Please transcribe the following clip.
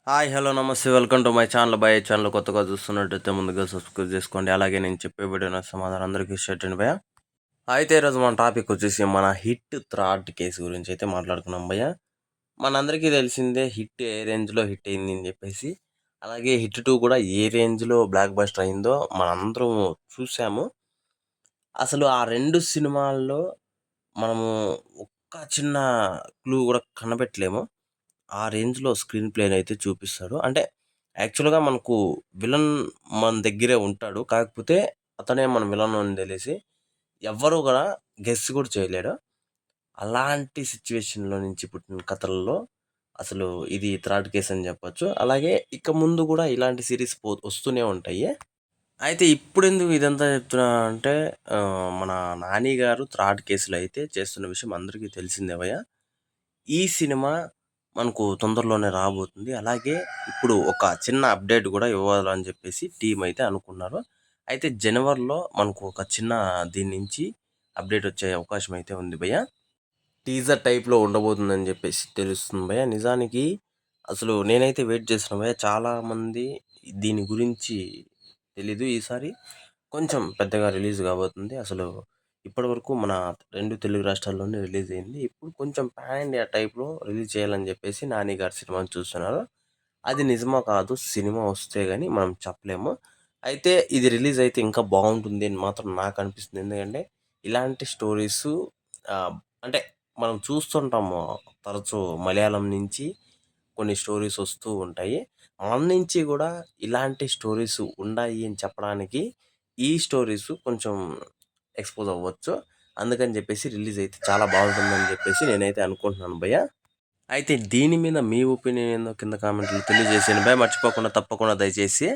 Hi hello నమస్తే welcome to my channel channel కొత్తగా చూస్తున్నట్టయితే ముందుగా సబ్స్క్రైబ్ చేసుకోండి. అలాగే నేను చెప్పే వీడియో సమాధానం అందరికీ షేర్ చేయండి భయ్య. అయితే ఈరోజు మన టాపిక్ వచ్చేసి మన హిట్ థ్రాడ్ కేసు గురించి అయితే మాట్లాడుకున్నాం భయ్య. మనందరికీ తెలిసిందే హిట్ ఏ రేంజ్లో హిట్ అయింది అని చెప్పేసి, అలాగే హిట్ 2 కూడా ఏ రేంజ్లో బ్లాక్ బస్టర్ అయిందో మనందరం చూసాము. అసలు ఆ రెండు సినిమాల్లో మనము ఒక్క చిన్న క్లూ కూడా కనబెట్టలేము. ఆ రేంజ్‌లో స్క్రీన్ ప్లేని అయితే చూపిస్తాడు. అంటే యాక్చువల్‌గా మనకు విలన్ మన దగ్గరే ఉంటాడు. కాకపోతే అతనే మన విలన్ అని తెలిసి ఎవ్వరు కూడా గెస్ కూడా చేయలేరు. అలాంటి సిట్యుయేషన్‌లో నుంచి పుట్టిన కథల్లో అసలు ఇది థర్డ్ కేస్ అని చెప్పొచ్చు. అలాగే ఇక ముందు కూడా ఇలాంటి సీరీస్ వస్తూనే ఉంటాయి. అయితే ఇప్పుడెందుకు ఇదంతా చెప్తున్నానంటే మన 'నాని' గారు థర్డ్ కేస్‌లో అయితే చేస్తున్న విషయం అందరికీ తెలిసిందే భయ్య. ఈ సినిమా మనకు తొందరలోనే రాబోతుంది. అలాగే ఇప్పుడు ఒక చిన్న అప్డేట్ కూడా ఇవ్వాలని చెప్పేసి టీమ్ అయితే అనుకున్నారు. అయితే జనవరిలో మనకు ఒక చిన్న దీని నుంచి అప్డేట్ వచ్చే అవకాశం అయితే ఉంది భయ్య. టీజర్ టైప్‌లో ఉండబోతుందని చెప్పేసి తెలుస్తుంది భయ్య. నిజానికి అసలు నేనైతే వెయిట్ చేస్తున్నా భయ్య. చాలామంది దీని గురించి తెలీదు. ఈసారి కొంచెం పెద్దగా రిలీజ్ కాబోతుంది. అసలు ఇప్పటివరకు మన 2 తెలుగు రాష్ట్రాల్లోనే రిలీజ్ అయింది. ఇప్పుడు కొంచెం పాన్ ఇండియా టైప్‌లో రిలీజ్ చేయాలని చెప్పేసి 'నాని' గారి సినిమాని చూస్తున్నారు. అది నిజమో కాదో సినిమా వస్తే గాని మనం చెప్పలేము. అయితే ఇది రిలీజ్ అయితే ఇంకా బాగుంటుంది అని మాత్రం నాకు అనిపిస్తుంది. ఎందుకంటే ఇలాంటి స్టోరీసు ఆహ్, అంటే మనం చూస్తుంటాము తరచూ మలయాళం నుంచి కొన్ని స్టోరీస్ వస్తూ ఉంటాయి. మన నుంచి కూడా ఇలాంటి స్టోరీస్ ఉండాయి అని చెప్పడానికి ఈ స్టోరీస్ కొంచెం ఎక్స్‌పోజ్ అవ్వచ్చు. అందుకని చెప్పేసి రిలీజ్ అయితే చాలా బాగుంటుందని చెప్పేసి నేనైతే అనుకుంటున్నాను భయ్య. అయితే దీని మీద మీ ఒపీనియన్ ఏందో కింద కామెంట్‌లో తెలియజేసేయండి భయ్య. మర్చిపోకుండా తప్పకుండా దయచేసి